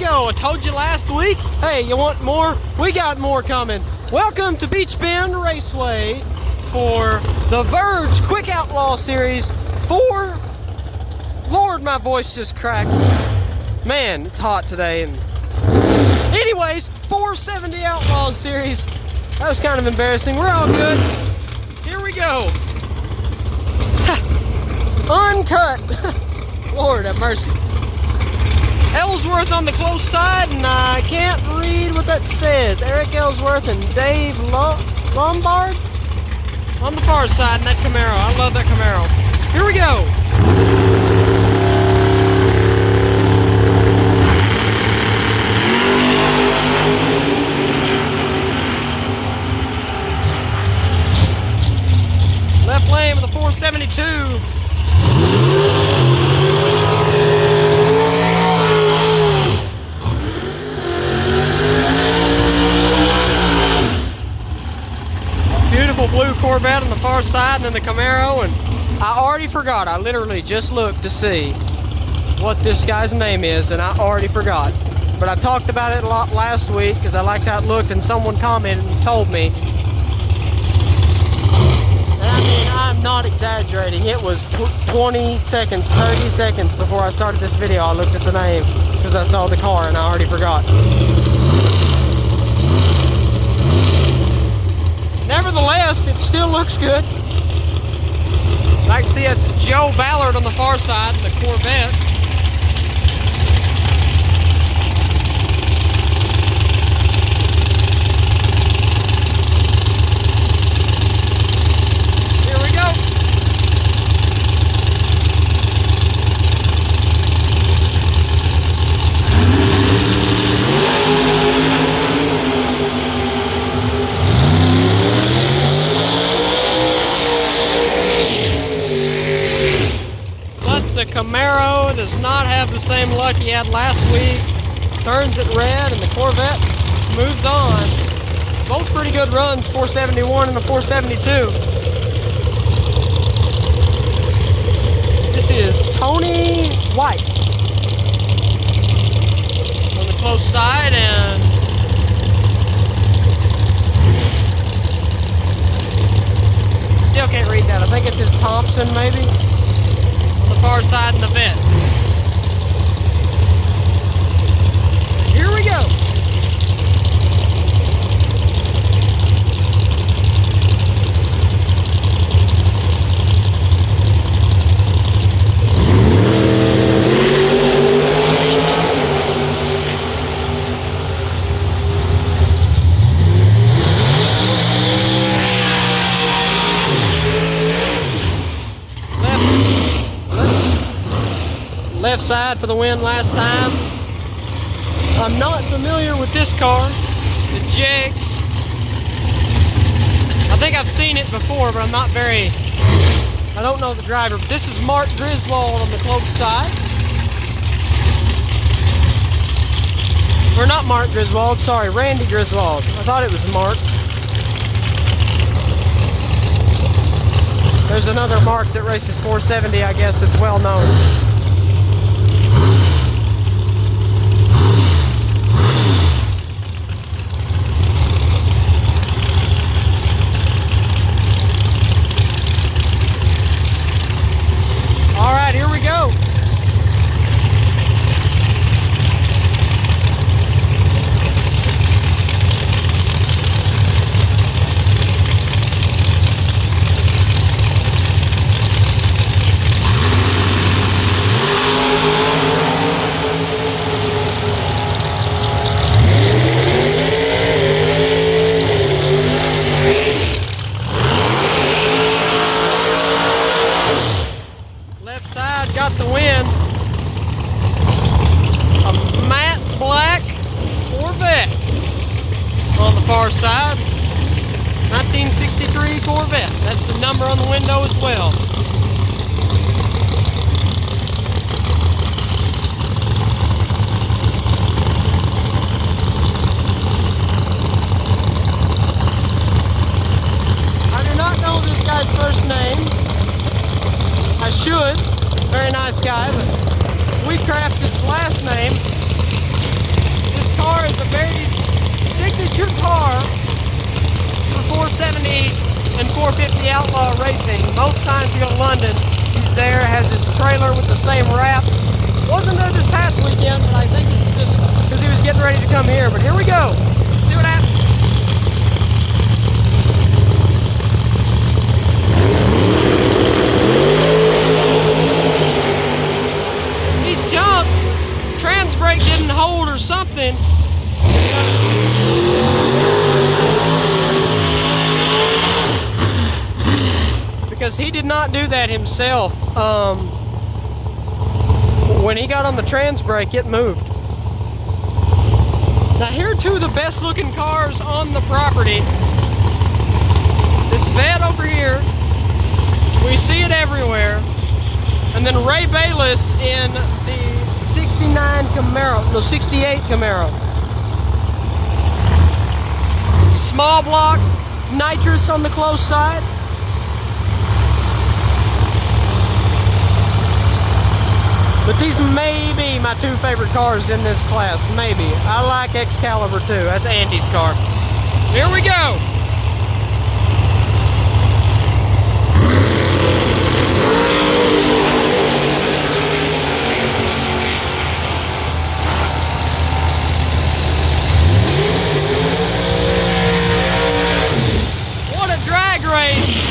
go. I told you last week. Hey, you want more? We got more coming. Welcome to Beech Raceway for the Verge Quick Outlaw Series 4. Lord, my voice just cracked. Man, it's hot today. And anyways, 470 Outlaw Series. That was kind of embarrassing. We're all good. Here we go. Uncut. Lord have mercy. Ellsworth on the close side, and I can't read what that says. Eric Ellsworth and Dave Lombard on the far side in that Camaro. I love that Camaro. Here we go. Left lane with a 472. Beautiful blue Corvette on the far side, and then the Camaro, and I already forgot. I literally just looked to see what this guy's name is, and I already forgot. But I talked about it a lot last week because I liked how it looked, and someone commented and told me. And I mean, I'm not exaggerating. It was 20 seconds, 30 seconds before I started this video. I looked at the name because I saw the car and I already forgot. Nevertheless, it still looks good. I can see it's Joe Ballard on the far side, the Corvette. Here we go. The Camaro does not have the same luck he had last week. Turns it red and the Corvette moves on. Both pretty good runs, 471 and a 472. This is Tony White on the close side, and still can't read that. I think it's his Thompson maybe. Far side in the vent. Here we go. Left side for the win last time. I'm not familiar with this car, the Jegs. I think I've seen it before, but I don't know the driver. But this is Mark Griswold on the close side. Or not Mark Griswold, sorry, Randy Griswold. I thought it was Mark. There's another Mark that races 470, I guess, that's well known. Here we go. Got the win. A matte black Corvette on the far side. 1963 Corvette. That's the number on the window as well. I do not know this guy's first name. I should. Very nice guy, but we crafted his last name. 450 Outlaw Racing. Most times you go to London, he's there, has his trailer with the same wrap. Wasn't there this past weekend, but I think it's just because he was getting ready to come here. But here we go. See what happens. He jumped. Trans brake didn't hold or something. Because he did not do that himself. When he got on the trans brake, it moved. Now here are two of the best looking cars on the property. This Vet over here, we see it everywhere. And then Ray Bayless in the 69 Camaro, no 68 Camaro. Small block, nitrous on the close side. But these may be my two favorite cars in this class, maybe. I like Excalibur too, that's Andy's car. Here we go. What a drag race.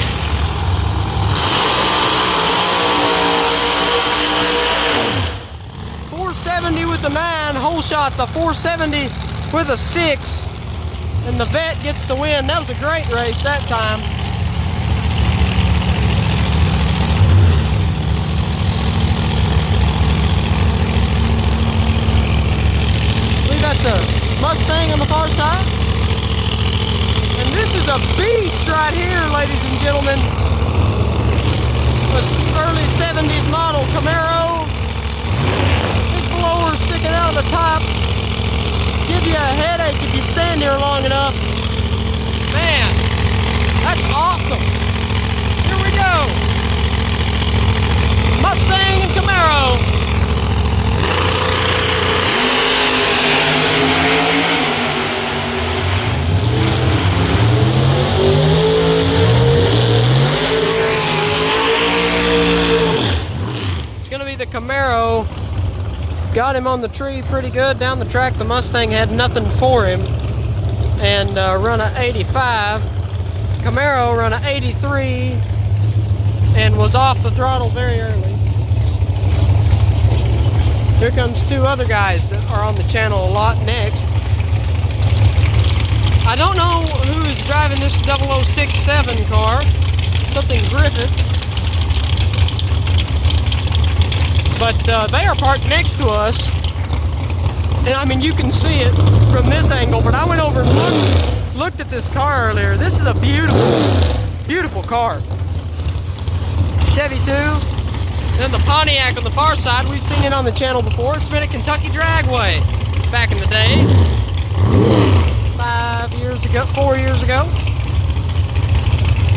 With the 9, whole shot's a 470 with a 6, and the Vet gets the win. That was a great race that time. I believe that's a Mustang on the far side. And this is a beast right here, ladies and gentlemen. This early 70s model Camaro. Blower sticking out of the top. Give you a headache if you stand here long enough. Man, that's awesome. Here we go. Mustang and Camaro. It's gonna be the Camaro. Got him on the tree pretty good. Down the track, the Mustang had nothing for him. And run a 85. Camaro run a 83 and was off the throttle very early. Here comes two other guys that are on the channel a lot next. I don't know who is driving this 0067 car. Something Griffith. But they are parked next to us, and I mean you can see it from this angle, but I went over and looked at this car earlier. This is a beautiful, beautiful car. Chevy 2, and the Pontiac on the far side. We've seen it on the channel before. It's been at Kentucky Dragway back in the day. 5 years ago, 4 years ago.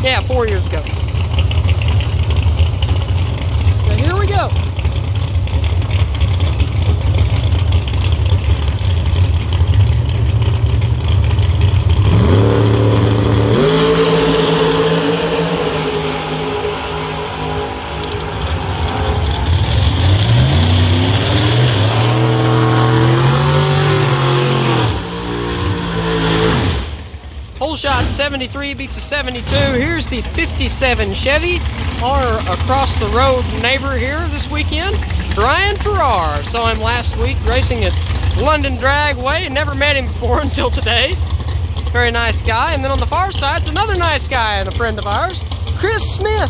Yeah, 4 years ago. Now here we go. Shot 73 beats a 72. Here's the 57 Chevy, our across the road neighbor here this weekend, Brian Farrar. Saw him last week racing at London Dragway and never met him before until today. Very nice guy. And then on the far side, it's another nice guy and a friend of ours, Chris Smith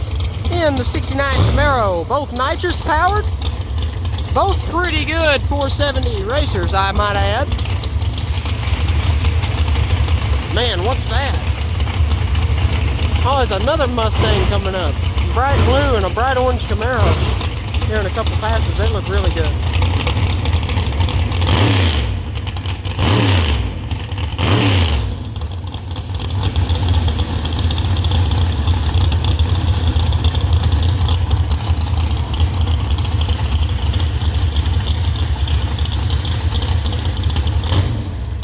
in the 69 Camaro. Both nitrous powered, both pretty good 470 racers, I might add. Man, what's that? Oh, there's another Mustang coming up. Bright blue and a bright orange Camaro. Here in a couple passes, they look really good.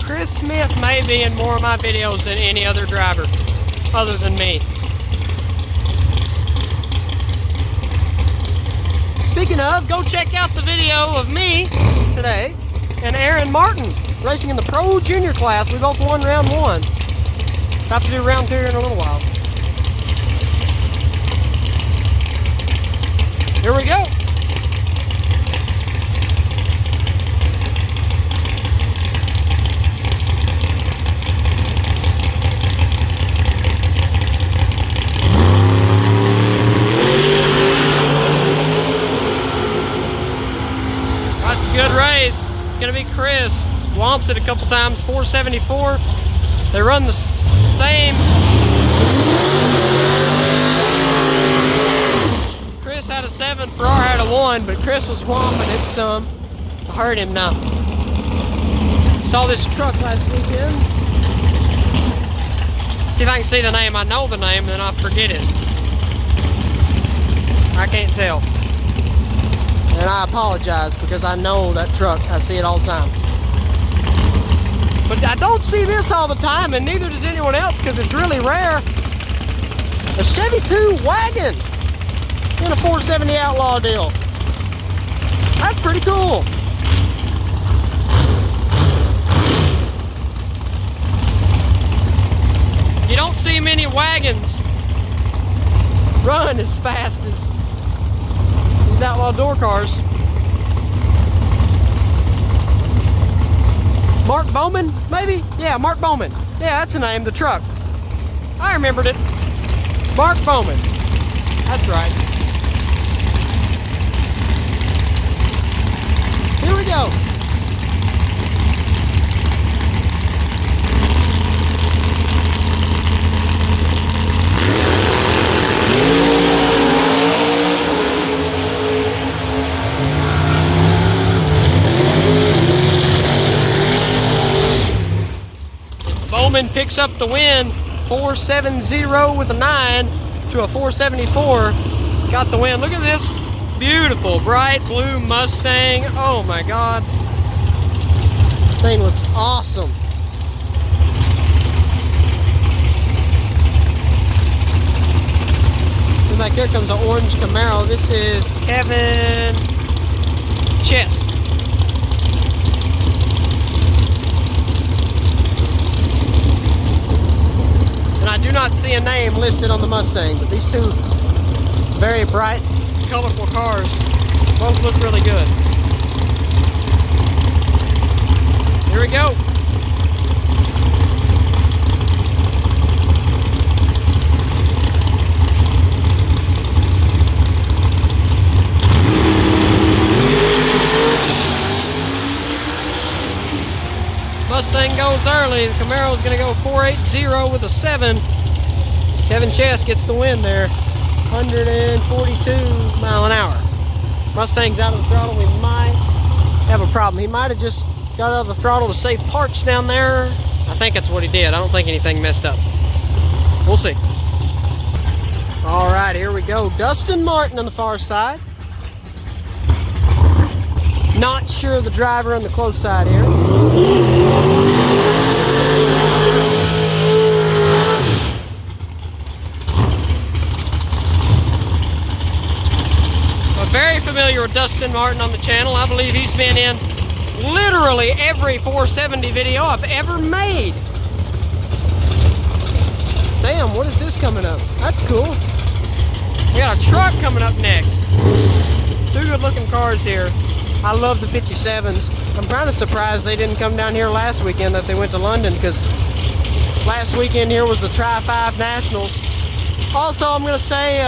Chris Smith may be in more of my videos than any other driver other than me. Speaking of, go check out the video of me today and Aaron Martin racing in the Pro Junior class. We both won round 1. About to do round 2 in a little while. Here we go. That's a good race. It's gonna be Chris. Womps it a couple times, 474. They run the same. Chris had a 7, Ferrari had a 1, but Chris was whomping it some. I heard him now. Saw this truck last weekend. See if I can see the name. I know the name, then I forget it. I can't tell. And I apologize because I know that truck. I see it all the time. But I don't see this all the time, and neither does anyone else because it's really rare. A Chevy 2 wagon in a 470 Outlaw deal. That's pretty cool. You don't see many wagons run as fast as these Outlaw door cars. Mark Bowman, maybe? Yeah, Mark Bowman. Yeah, that's the name, the truck. I remembered it. Mark Bowman. That's right. Here we go. Bowman picks up the win, 470 with a 9 to a 474. Got the win. Look at this beautiful bright blue Mustang. Oh my God. Thing looks awesome. And like here comes the orange Camaro. This is Kevin Chess. And I do not see a name listed on the Mustang, but these two very bright, colorful cars both look really good. Here we go. Mustang goes early. The Camaro is going to go 480 with a 7. Kevin Chess gets the win there. 142 mile an hour. Mustang's out of the throttle. We might have a problem. He might have just got out of the throttle to save parts down there. I think that's what he did. I don't think anything messed up. We'll see. All right, here we go. Dustin Martin on the far side. Not sure the driver on the close side here. I'm very familiar with Dustin Martin on the channel. I believe he's been in literally every 470 video I've ever made. Damn, what is this coming up? That's cool. We got a truck coming up next. Two good looking cars here. I love the 57s. I'm kind of surprised they didn't come down here last weekend, that they went to London, because last weekend here was the Tri-5 Nationals. Also, I'm going to say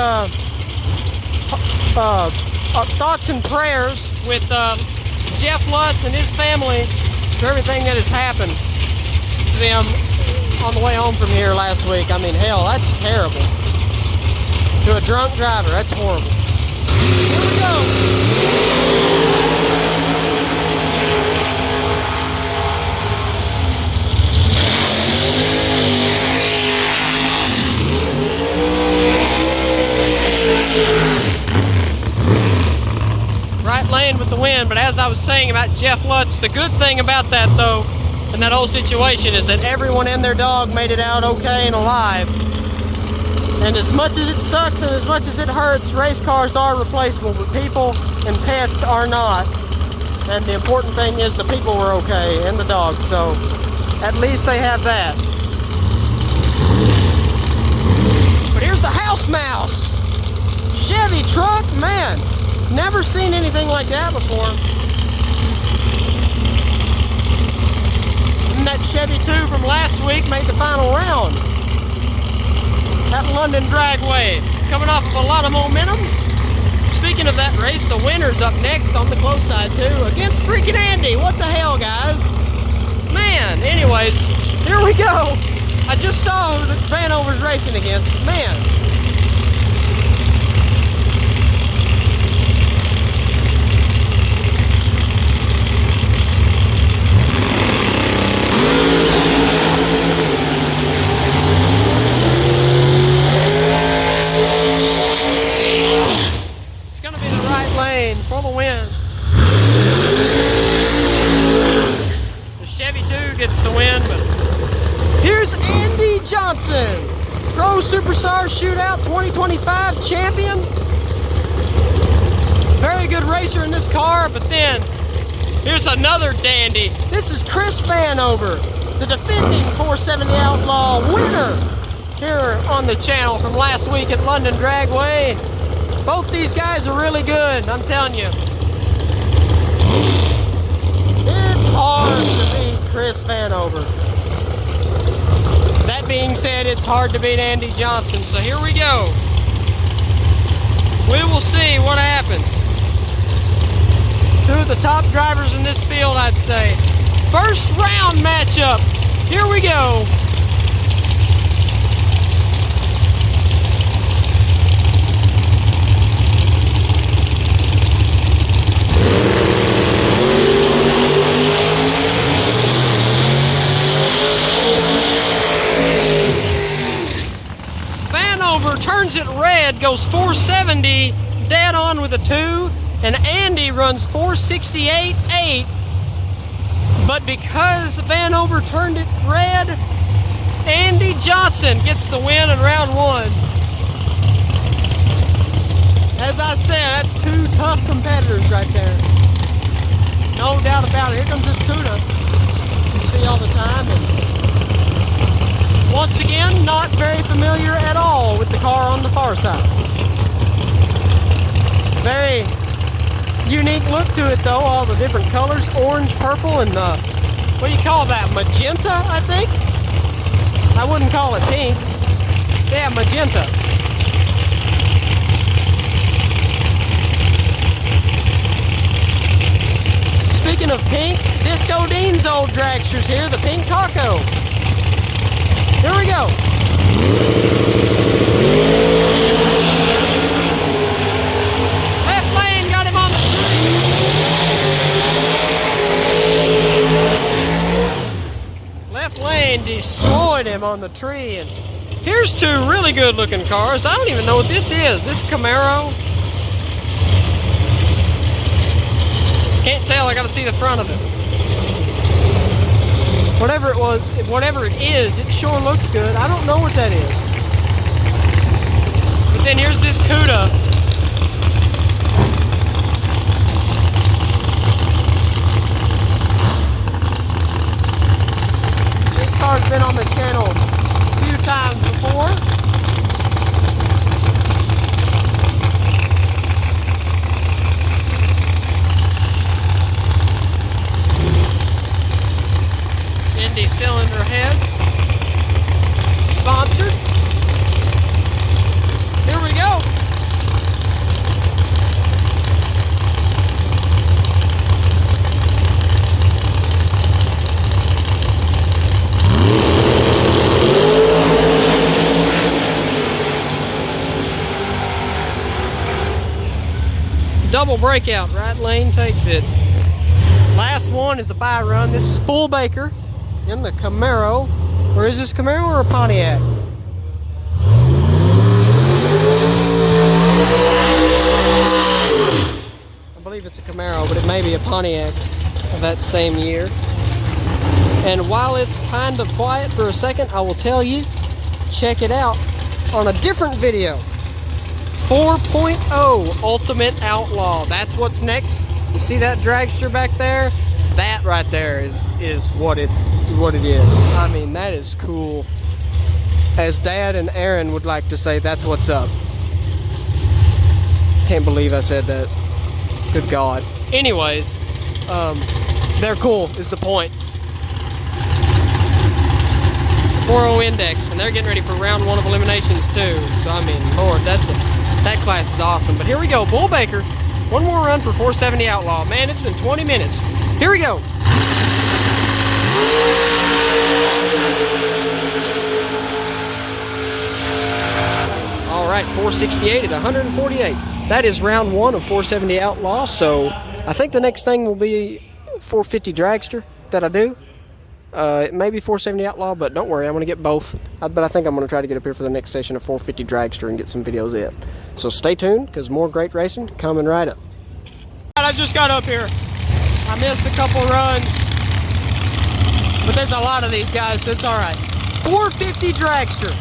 thoughts and prayers with Jeff Lutz and his family for everything that has happened to them on the way home from here last week. I mean, hell, that's terrible. To a drunk driver, that's horrible. Here we go. Right lane with the win, but as I was saying about Jeff Lutz, the good thing about that though, and that whole situation, is that everyone and their dog made it out okay and alive. And as much as it sucks and as much as it hurts, race cars are replaceable, but people and pets are not. And the important thing is the people were okay, and the dogs, so at least they have that. But here's the house mouse. Chevy truck, man. Never seen anything like that before. And that Chevy 2 from last week made the final round at London Dragway, coming off of a lot of momentum. Speaking of that race, the winner's up next on the close side too, against freaking Andy. What the hell, guys? Man, anyways, here we go. I just saw who Vanover's racing against. Man. For the win. The Chevy 2 gets the win, but here's Andy Johnson, Pro Superstar Shootout 2025 champion. Very good racer in this car, but then here's another dandy. This is Chris Vanover, the defending 470 Outlaw winner here on the channel from last week at London Dragway. Both these guys are really good, I'm telling you. It's hard to beat Chris Vanover. That being said, it's hard to beat Andy Johnson, so here we go. We will see what happens. Two of the top drivers in this field, I'd say. First round matchup. Here we go. Turns it red, goes 470 dead on with a 2, and Andy runs 468.8. But because Vanover turned it red, Andy Johnson gets the win in round 1. As I said, that's two tough competitors right there. No doubt about it. Here comes this tuna. You see all the time. And once again, not very familiar at all with the car on the far side. Very unique look to it though, all the different colors, orange, purple, and what do you call that, magenta, I think? I wouldn't call it pink. Yeah, magenta. Speaking of pink, Disco Dean's old dragster's here, the Pink Taco. Here we go. Left lane, got him on the tree. Left lane destroyed him on the tree. And here's two really good looking cars. I don't even know what this is. This Camaro. Can't tell, I gotta see the front of it. Whatever it was, whatever it is, it sure looks good. I don't know what that is. But then here's this Cuda. This car's been on the channel a few times before. Cylinder heads, sponsored. Here we go. Double breakout, right lane takes it. Last one is the bye run. This is Bull Baker in the Camaro. Or is this Camaro or a Pontiac? I believe it's a Camaro, but it may be a Pontiac of that same year. And while it's kind of quiet for a second, I will tell you, check it out. on a different video. 4.0 Ultimate Outlaw. That's what's next. You see that dragster back there? That right there is what it is. I mean, that is cool. As Dad and Aaron would like to say, that's what's up. Can't believe I said that. Good God. Anyways, they're cool is the point. 4.0 index, and they're getting ready for round 1 of eliminations too. So I mean, Lord, that class is awesome. But here we go, Bull Baker. One more run for 470 Outlaw. Man, it's been 20 minutes. Here we go. All right, 468 at 148. That is round 1 of 470 Outlaw. So I think the next thing will be 450 Dragster that I do. It may be 470 Outlaw, but don't worry, I'm going to get both. But I think I'm going to try to get up here for the next session of 450 Dragster and get some videos in. So stay tuned, because more great racing coming right up. I just got up here. I missed a couple runs, but there's a lot of these guys, so it's all right. 450 Dragster.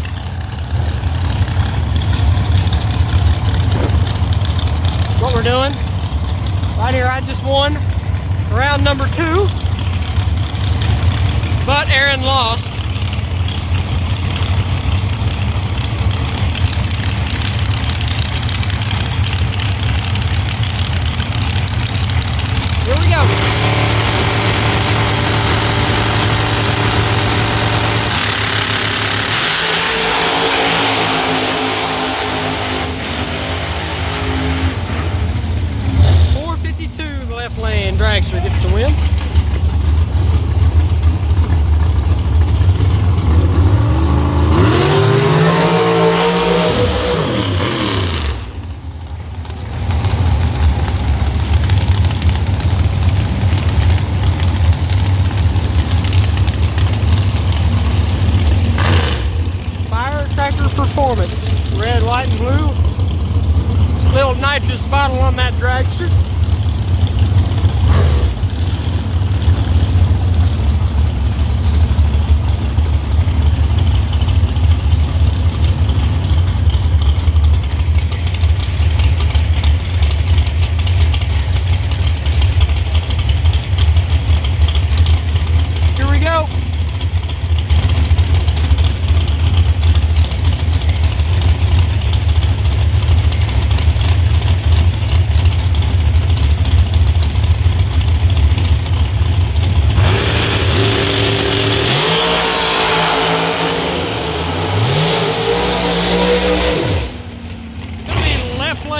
What we're doing right here, I just won round number 2, but Aaron lost. Here we go. Left lane dragster gets the win. Fire Tractor Performance, red, white, and blue. Little nitrous bottle on that dragster.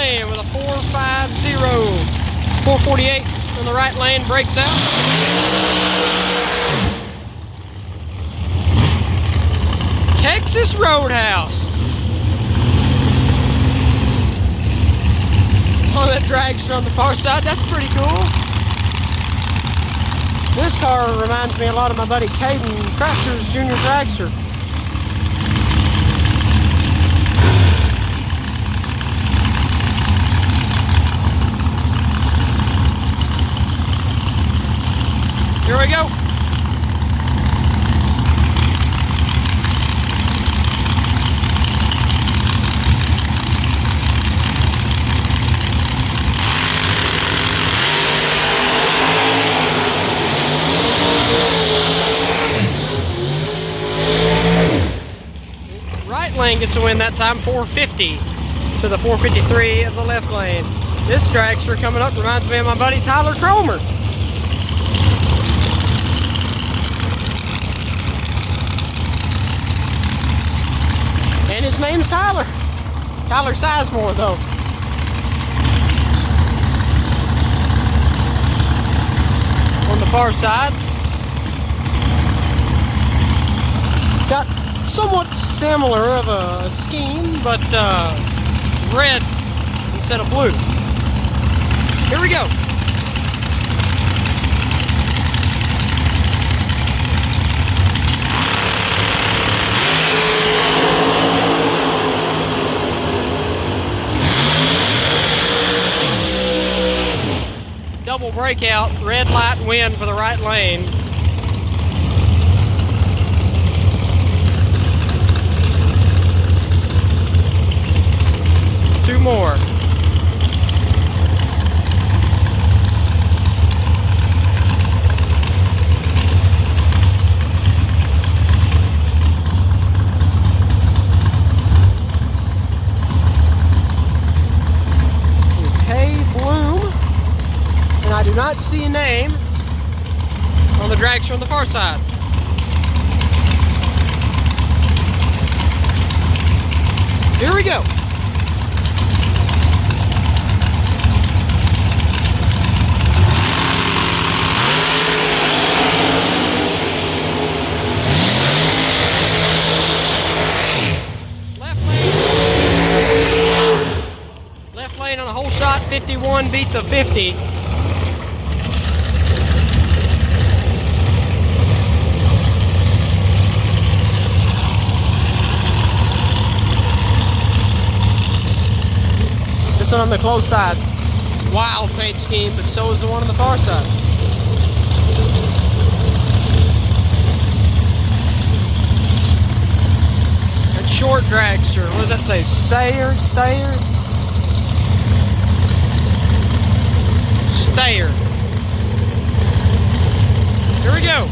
With a 450, 448 on the right lane, breaks out. Texas Roadhouse on that dragster on the far side. That's pretty cool. This car reminds me a lot of my buddy Caden Crasher's Junior Dragster. Here we go. Right lane gets a win that time, 450 to the 453 of the left lane. This dragster coming up reminds me of my buddy Tyler Cromer. And his name's Tyler. Tyler Sizemore, though. On the far side. Got somewhat similar of a scheme, but red instead of blue. Here we go. Double breakout, red light win for the right lane. on the far side. Here we go. Left lane on a whole shot, 51 beats a 50. This one on the close side, wild paint scheme, but so is the one on the far side. That short dragster, what does that say? Stayer? Here we go.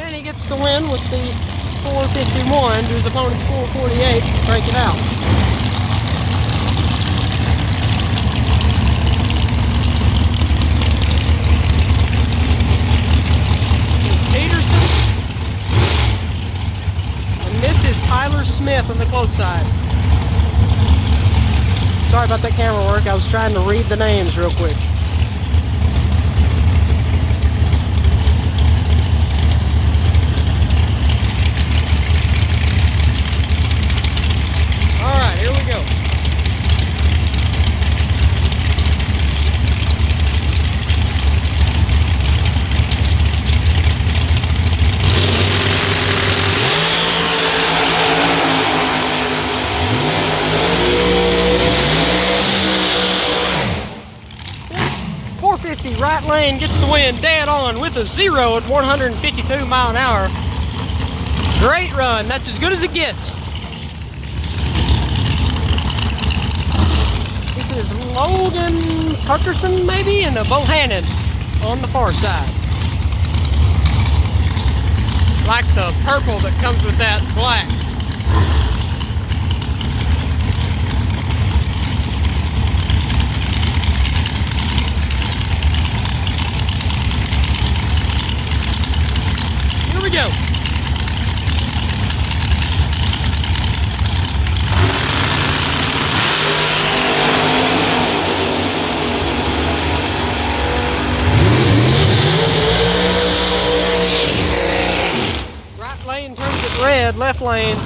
And he gets the win with the 451 to his opponent's 448 to break it out. Tyler Smith on the close side. Sorry about that camera work. I was trying to read the names real quick. All right, here we go. Right lane gets the win dead on with a 0 at 152 mile an hour. Great run. That's as good as it gets. This is Logan Tuckerson maybe and a Bohannon on the far side. Like the purple that comes with that black. Here we go. Right lane turns it red, left lane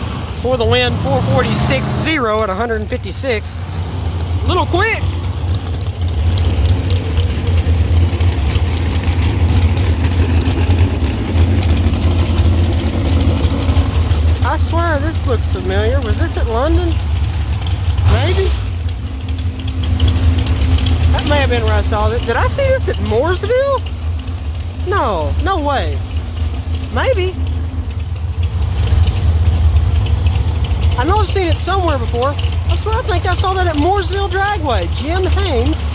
for the win, 446.0 at 156. A little quick. I swear this looks familiar. Was this at London? Maybe? That may have been where I saw it. Did I see this at Mooresville? No, no way. Maybe. I know I've seen it somewhere before. I swear I think I saw that at Mooresville Dragway. Jim Haynes.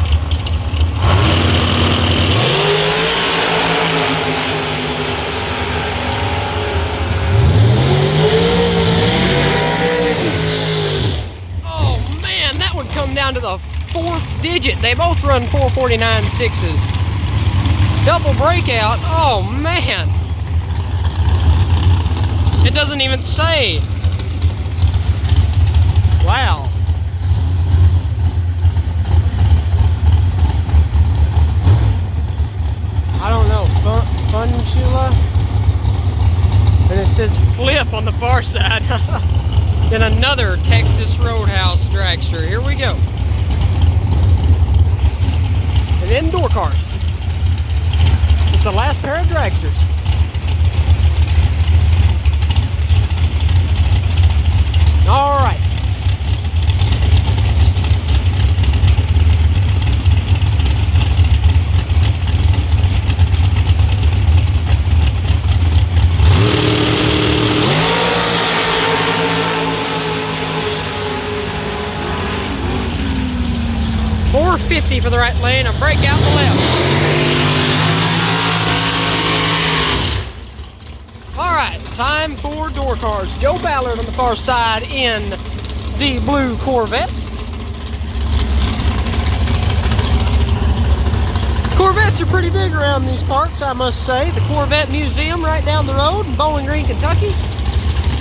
Come down to the fourth digit. They both run 449 sixes. Double breakout. Oh man. It doesn't even say. Wow. I don't know. Funchula. And it says flip on the far side. Then another Texas Roadhouse dragster. Here we go. And then door cars. It's the last pair of dragsters. All right. .450 for the right lane, a break out the left. right, time for door cards. Joe Ballard on the far side in the blue Corvette. Corvettes are pretty big around these parts, I must say. The Corvette Museum right down the road in Bowling Green, Kentucky.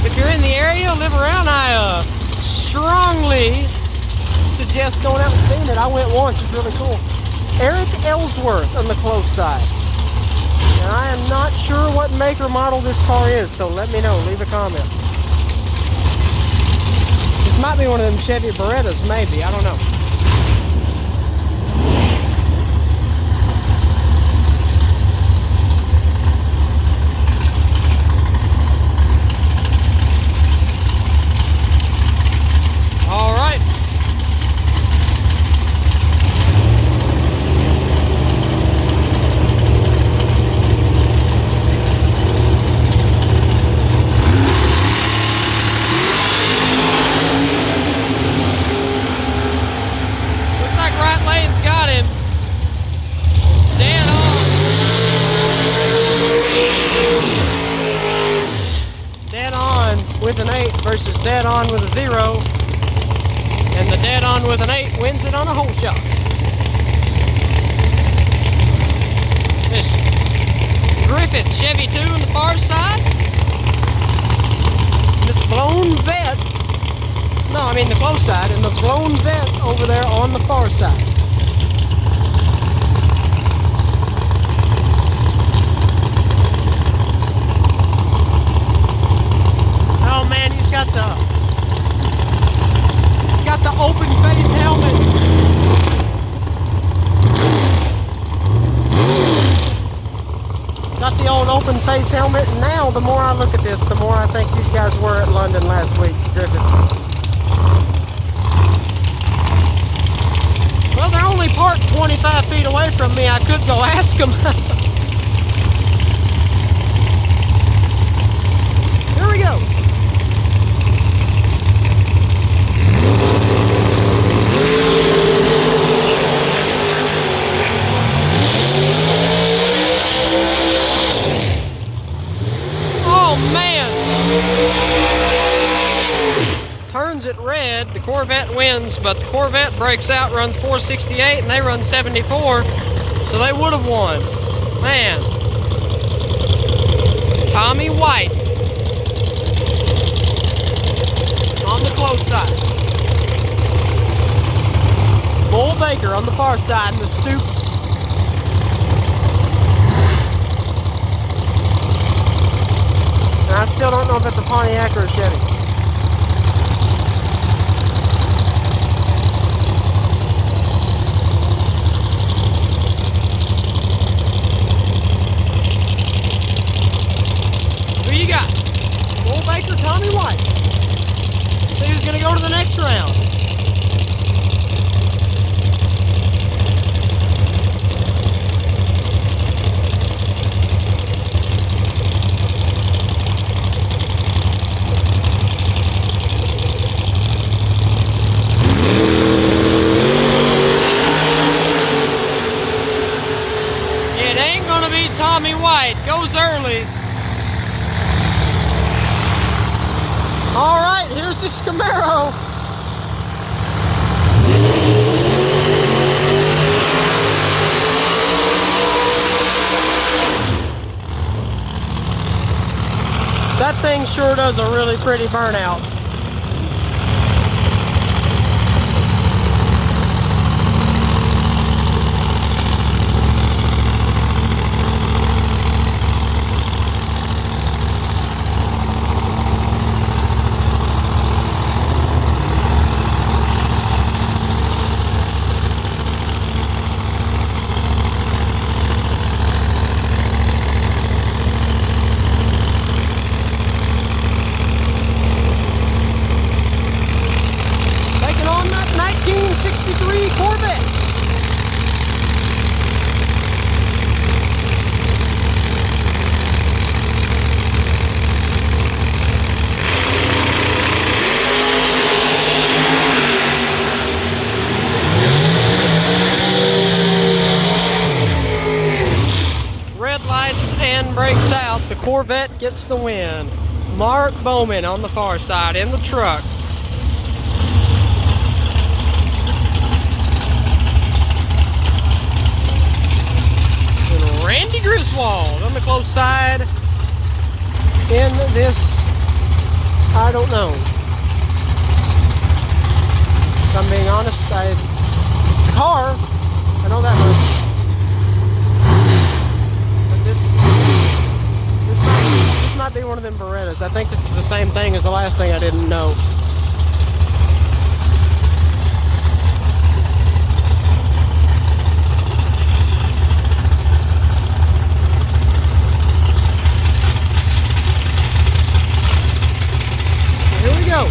If you're in the area, live around, I strongly suggest going out and seeing it. I went once, it's really cool. Eric Ellsworth on the close side. And I am not sure what make or model this car is, so let me know, leave a comment. This might be one of them Chevy Berettas, maybe, I don't know. With an 8 versus dead on with a 0, and the dead on with an 8 wins it on a hole shot. It's Griffith Chevy 2 on the far side. This blown vet, no, I mean the close side, and the blown vet over there on the far side. Got the open face helmet. Got the old open face helmet, and now the more I look at this, the more I think these guys were at London last week, Griffith. Well, they're only parked 25 feet away from me. I could go ask them. Here we go. Turns it red, the Corvette wins, but the Corvette breaks out, runs 468, and they run 74, so they would have won. Man. Tommy White on the close side. Bull Baker on the far side in the Stoops. And I still don't know if it's a Pontiac or a Chevy. Who you got? Bull Baker, Tommy White. See who's going to go to the next round. Tommy White goes early. All right, here's this Camaro. That thing sure does a really pretty burnout. Corvette gets the win. Mark Bowman on the far side in the truck. And Randy Griswold on the close side in this, I don't know. If I'm being honest, the car, I know that much. But this might be one of them Berettas. I think this is the same thing as the last thing I didn't know. Here we go.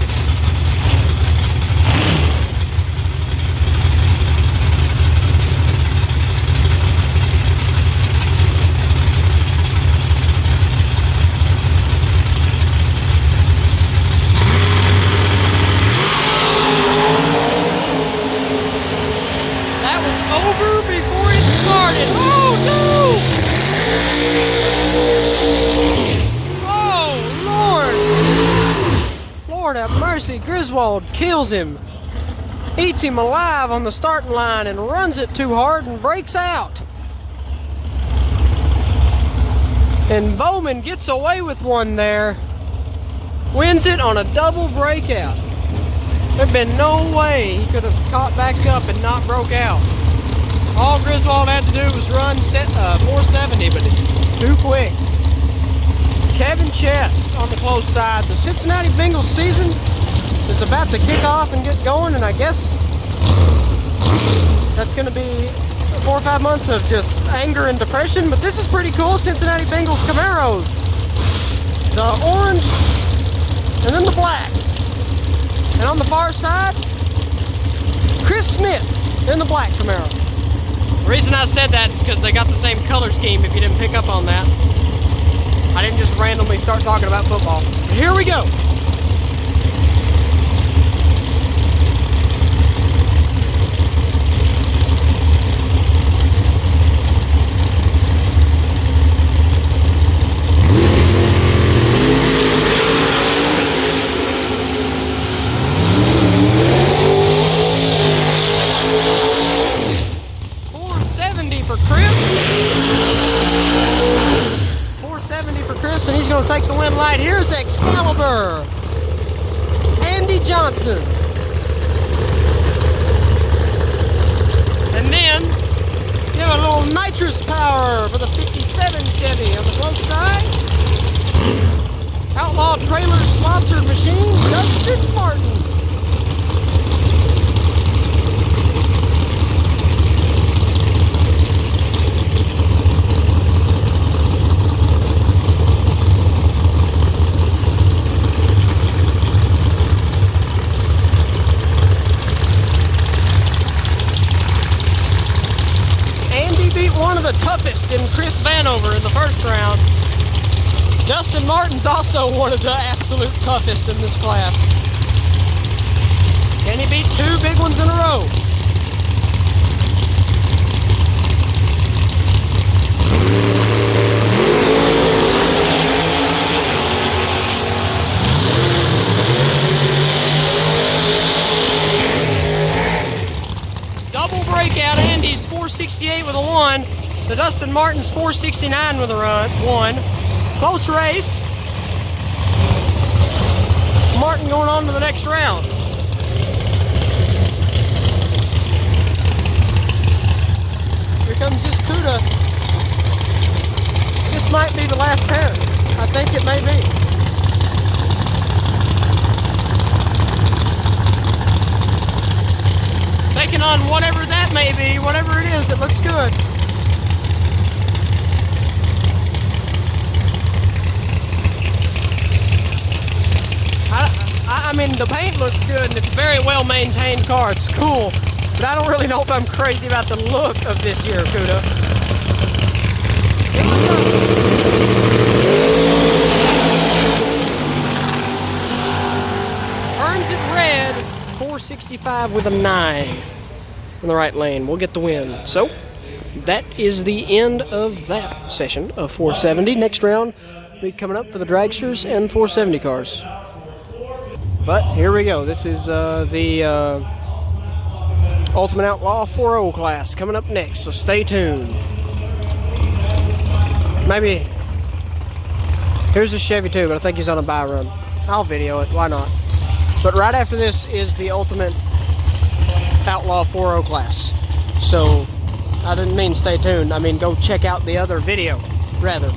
Griswold kills him, eats him alive on the starting line and runs it too hard and breaks out. And Bowman gets away with one there, wins it on a double breakout. There'd been no way he could have caught back up and not broke out. All Griswold had to do was run 470, but it's too quick. Kevin Chess on the close side. The Cincinnati Bengals season is about to kick off and get going, and I guess that's going to be 4 or 5 months of just anger and depression, but this is pretty cool. Cincinnati Bengals Camaros. The orange and then the black. And on the far side, Chris Smith in the black Camaro. The reason I said that is because they got the same color scheme, if you didn't pick up on that. I didn't just randomly start talking about football. But here we go. And he's going to take the win light. Here's Excalibur, Andy Johnson. And then give a little nitrous power for the 57 Chevy on the close side. Outlaw Trailer sponsored machine, Dustin Martin. One of the toughest in Chris Vanover in the first round. Dustin Martin's also one of the absolute toughest in this class. Can he beat 2 big ones in a row? Double breakout. Andy's 468 with a 1. The Dustin Martin's 469 with a 1. Close race. Martin going on to the next round. Here comes this CUDA. This might be the last pair. I think it may be. Taking on whatever that may be, whatever it is, it looks good. I mean, the paint looks good and it's a very well maintained car. It's cool, but I don't really know if I'm crazy about the look of this here CUDA. Earns it red, 465 with a 9 in the right lane. We'll get the win. So that is the end of that session of 470. Next round, week coming up for the dragsters and 470 cars. But here we go. This is the Ultimate Outlaw 4.0 class coming up next, so stay tuned. Maybe here's a Chevy too, but I think he's on a buy run. I'll video it, why not? But right after this is the Ultimate Outlaw 4.0 class. So I didn't mean stay tuned, I mean go check out the other video, rather.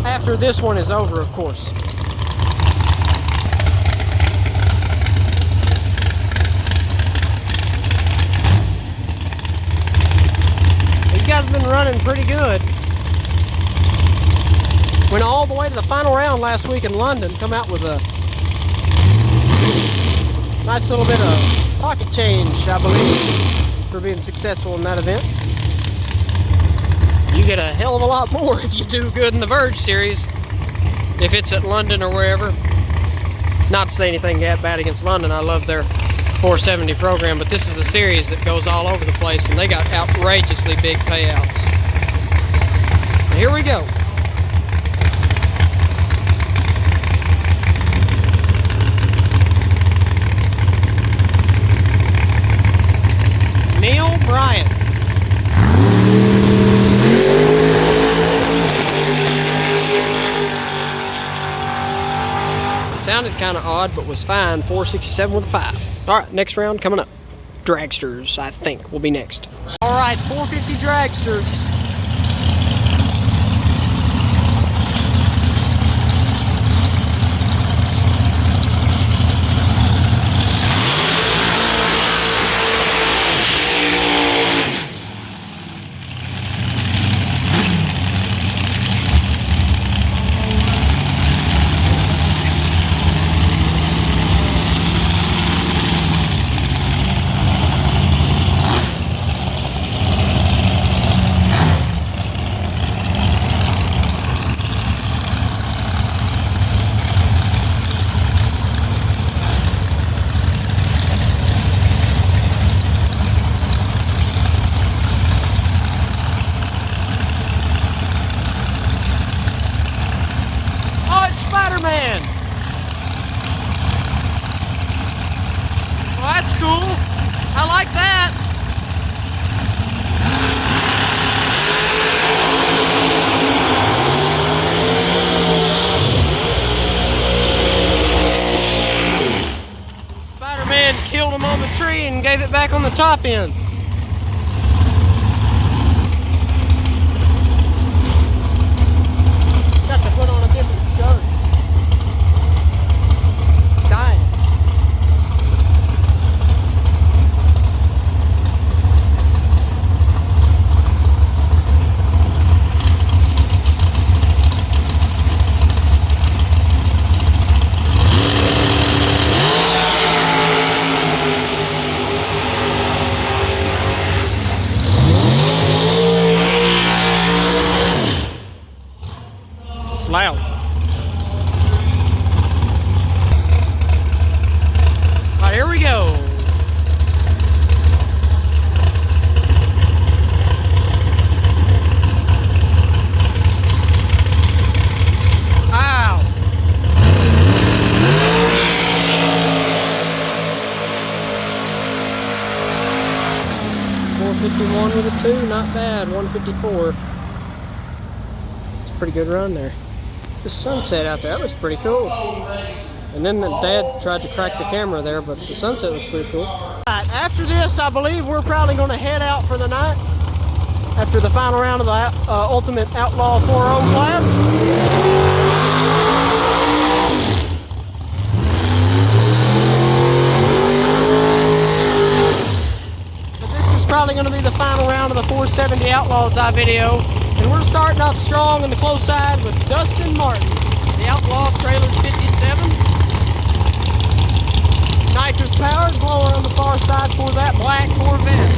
After this one is over, of course. These guys have been running pretty good. Went all the way to the final round last week in London, come out with a nice little bit of pocket change, I believe, for being successful in that event. You get a hell of a lot more if you do good in the Verge series, if it's at London or wherever. Not to say anything bad against London, I love their 470 program, but this is a series that goes all over the place, and they got outrageously big payouts. Here we go. Neil Bryant. It sounded kind of odd, but was fine. 467 with a 5. All right, next round coming up. Dragsters, I think, will be next. All right, 450 dragsters. Man. Well, that's cool. I like that. Spider-Man killed him on the tree and gave it back on the top end. Got to put on a different shirt. Loud. All right, here we go. Ow. 451 with a 2, not bad. 154. It's a pretty good run there. The sunset out there, that was pretty cool. And then the dad tried to crack the camera there, but the sunset was pretty cool. All right, after this, I believe we're probably going to head out for the night. After the final round of the Ultimate Outlaw 4.0 class. But this is probably going to be the final round of the 470 Outlaws video. And we're starting off strong on the close side with Dustin Martin, the Outlaw Trailers 57. Nitrous powered blower on the far side for that black Corvette.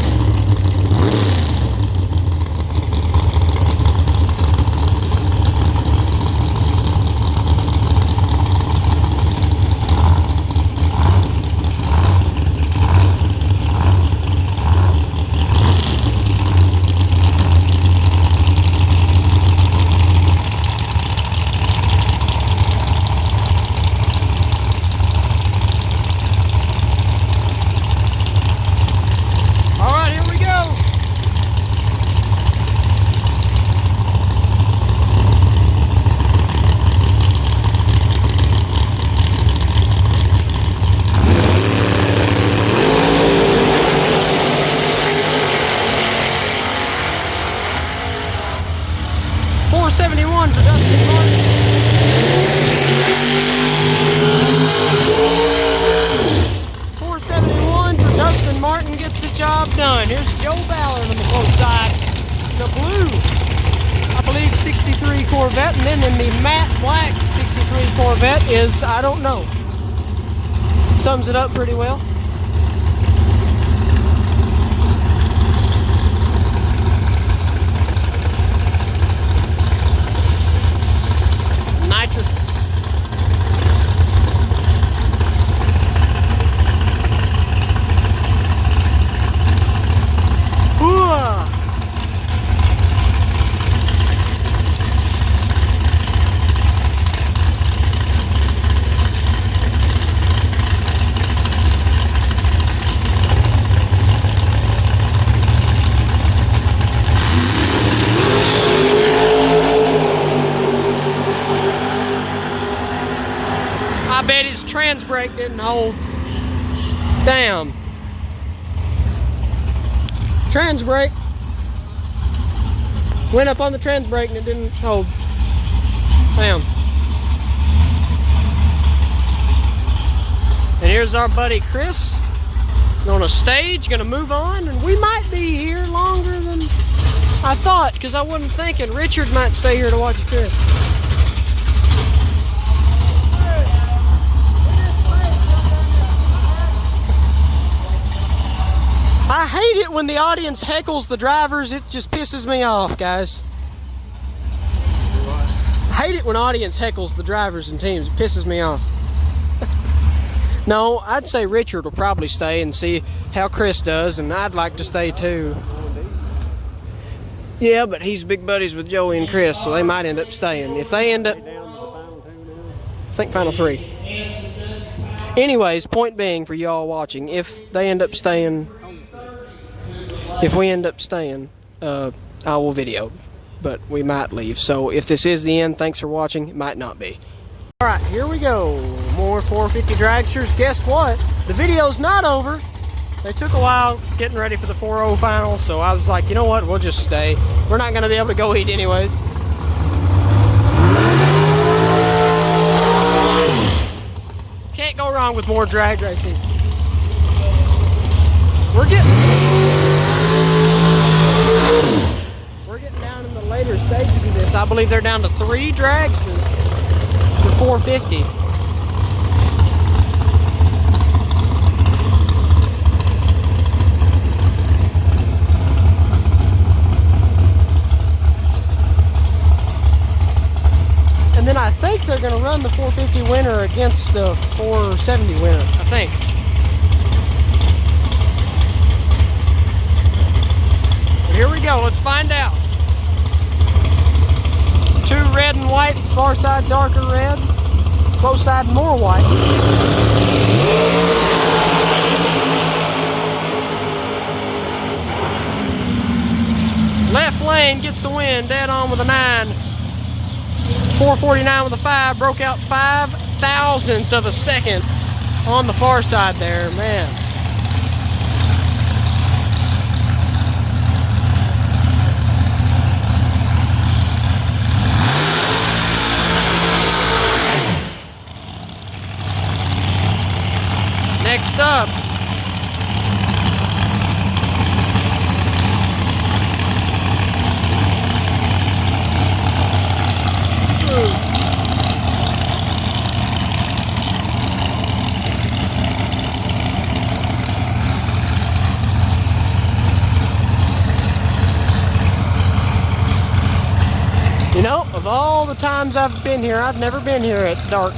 471 for Dustin Martin. 471 for Dustin Martin gets the job done. Here's Joe Ballard on the close side. The blue, I believe, 63 Corvette, and then in the matte black 63 Corvette is, I don't know. Sums it up pretty well. Nitrous. I bet his trans brake didn't hold. Damn. Trans brake. Went up on the trans brake and it didn't hold. Damn. And here's our buddy Chris on a stage, gonna move on, and we might be here longer than I thought, because I wasn't thinking Richard might stay here to watch Chris. I hate it when the audience heckles the drivers. It just pisses me off, guys. I hate it when audience heckles the drivers and teams. It pisses me off. No, I'd say Richard will probably stay and see how Chris does, and I'd like to stay too. Yeah, but he's big buddies with Joey and Chris, so they might end up staying. If they end up, I think final 3. Anyways, point being for y'all watching, if they end up staying, if we end up staying, I will video, but we might leave. So if this is the end, thanks for watching. It might not be. All right, here we go. More 450 dragsters. Guess what? The video's not over. They took a while getting ready for the 4.0 final, so I was like, you know what? We'll just stay. We're not going to be able to go eat anyways. Can't go wrong with more drag racing. We're getting down in the later stages of this. I believe they're down to 3 dragsters for 450. And then I think they're going to run the 450 winner against the 470 winner, I think. But here we go, let's find out. 2 red and white, far side darker red, close side more white. Left lane gets the win, dead on with a 9. 449 with a 5, broke out 5 thousandths of a second on the far side there, man. Next up, you know, of all the times I've been here, I've never been here at dark.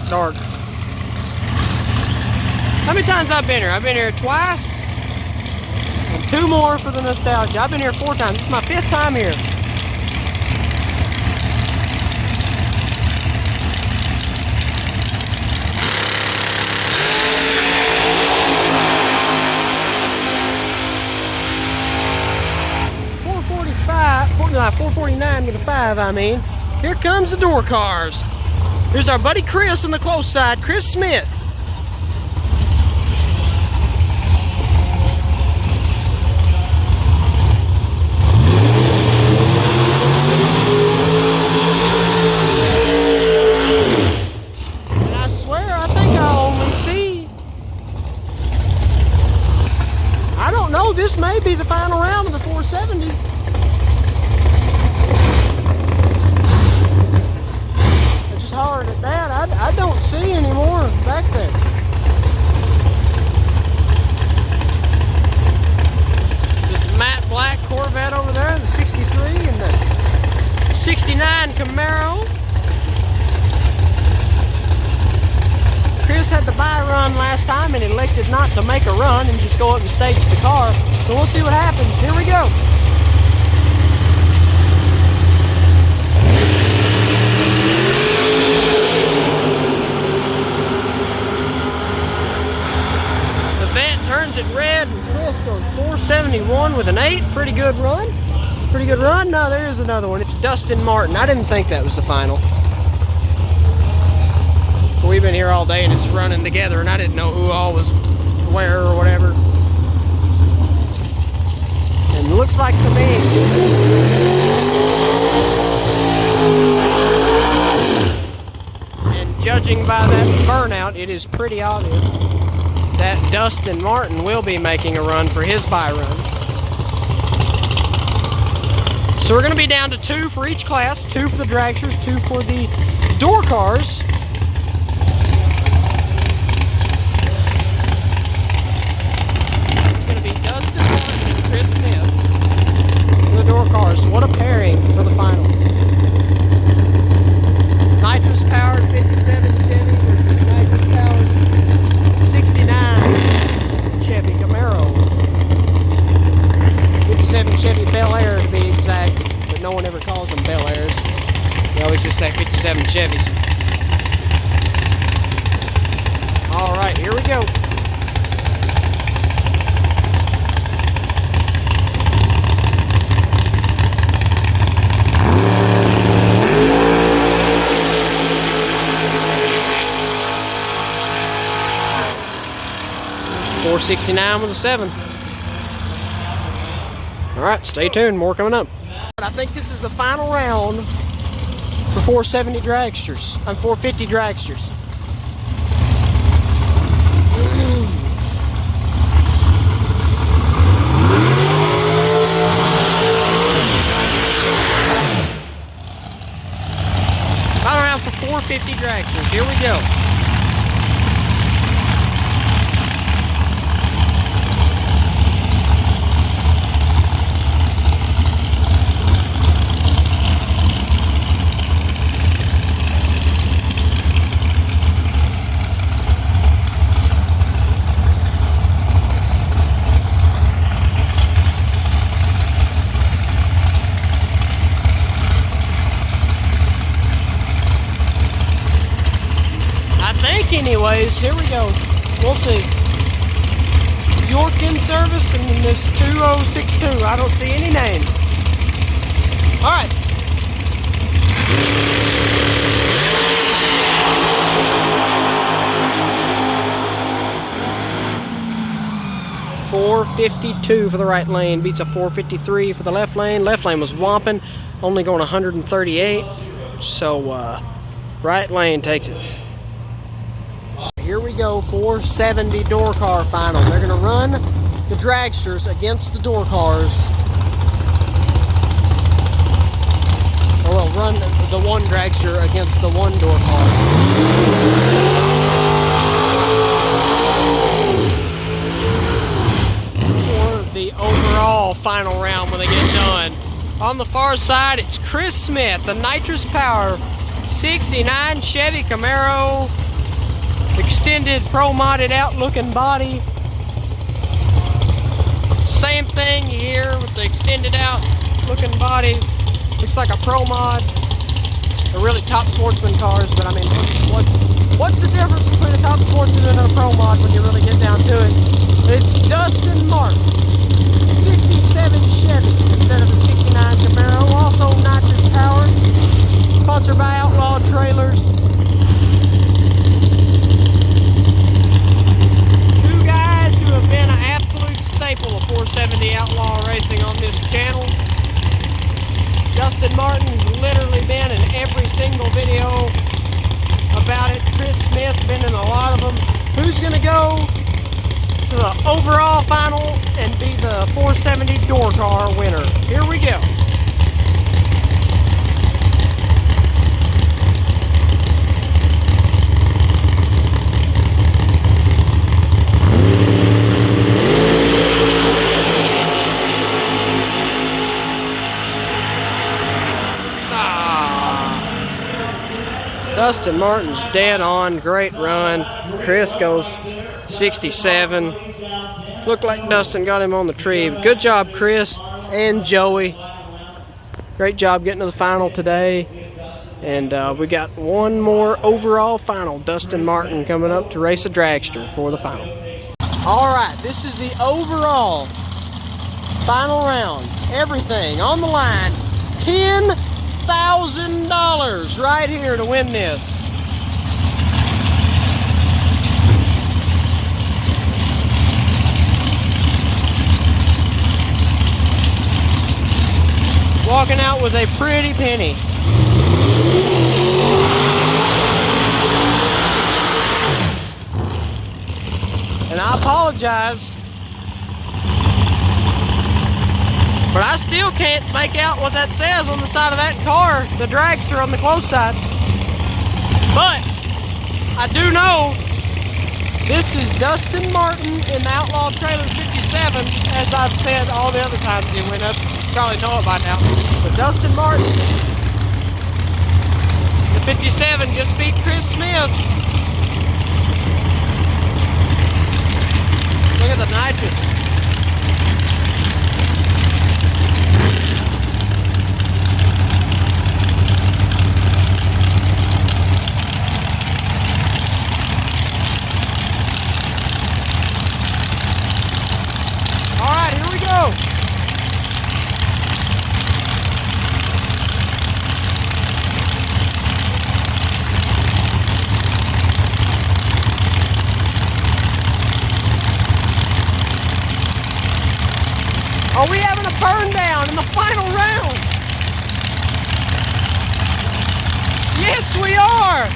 How many times I've been here? I've been here twice, and 2 more for the nostalgia. I've been here 4 times. This is my 5th time here. No, 449 with a 5, I mean. Here comes the door cars. Here's our buddy Chris on the close side, Chris Smith. 469 Camaro. Chris had the buy run last time and elected not to make a run and just go up and stage the car. So we'll see what happens. Here we go. The vet turns it red and Chris goes 471 with an 8. Pretty good run. Pretty good run. No, there is another one. It's Dustin Martin. I didn't think that was the final. We've been here all day and it's running together and I didn't know who all was where or whatever. And it looks like to me. And judging by that burnout, it is pretty obvious that Dustin Martin will be making a run for his buy run. So we're going to be down to 2 for each class, 2 for the dragsters, 2 for the door cars. Chris Smith for the door cars. What a pairing for the final. Nitrous powered 57 Chevy versus nitrous powered 69 Chevy Camaro. 57 Chevy Bel Air to be exact, but no one ever calls them Bel Airs. They always just say 57 Chevys. All right, here we go. .469 with a 7. Alright, stay tuned, more coming up. I think this is the final round for 470 dragsters. I'm 450 dragsters. Final round for 450 dragsters. Here we go. Anyways, here we go. We'll see. York in service and in this 2062. I don't see any names. Alright. .452 for the right lane. Beats a 453 for the left lane. Left lane was whomping. Only going 138. So, right lane takes it. Here we go, 470 door car final. They're going to run the dragsters against the door cars. Or well, run the one dragster against the one door car. For the overall final round when they get done. On the far side, it's Chris Smith, the nitrous power 69 Chevy Camaro. Extended pro modded out looking body. Same thing here with the extended out looking body. Looks like a pro mod. They're really top sportsman cars, but I mean, what's the difference between a top sportsman and a pro mod when you really get down to it? It's Dustin Martin, 57 Chevy instead of a 69 Camaro. Also nitrous powered. Sponsored by Outlaw trailers. Have been an absolute staple of 470 Outlaw racing on this channel. Dustin Martin's literally been in every single video about it. Chris Smith been in a lot of them. Who's going to go to the overall final and be the 470 door car winner? Here we go. Dustin Martin's dead on. Great run. Chris goes 67. Looked like Dustin got him on the tree. Good job, Chris and Joey. Great job getting to the final today. And we got one more overall final. Dustin Martin coming up to race a dragster for the final. All right, this is the overall final round. Everything on the line. $10,000 right here to win this. Walking out with a pretty penny. And I apologize, but I still can't make out what that says on the side of that car, the dragster on the close side. But I do know this is Dustin Martin in the Outlaw trailer 57, as I've said all the other times he went up. You probably know it by now. But Dustin Martin, the 57, just beat Chris Smith. Look at the nitrous. All right, here we go. Are we having a burn down in the final round? Yes, we are.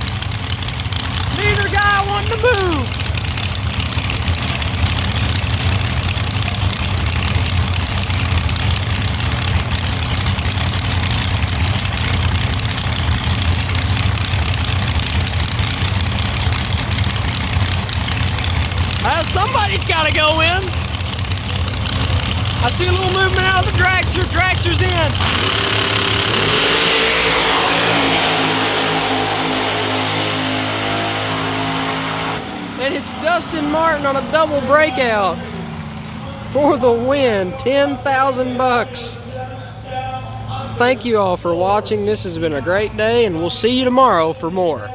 Neither guy wanting to move. Somebody's got to go in. I see a little movement out of the dragster. Dragster's in. And it's Dustin Martin on a double breakout for the win. 10,000 bucks. Thank you all for watching. This has been a great day, and we'll see you tomorrow for more.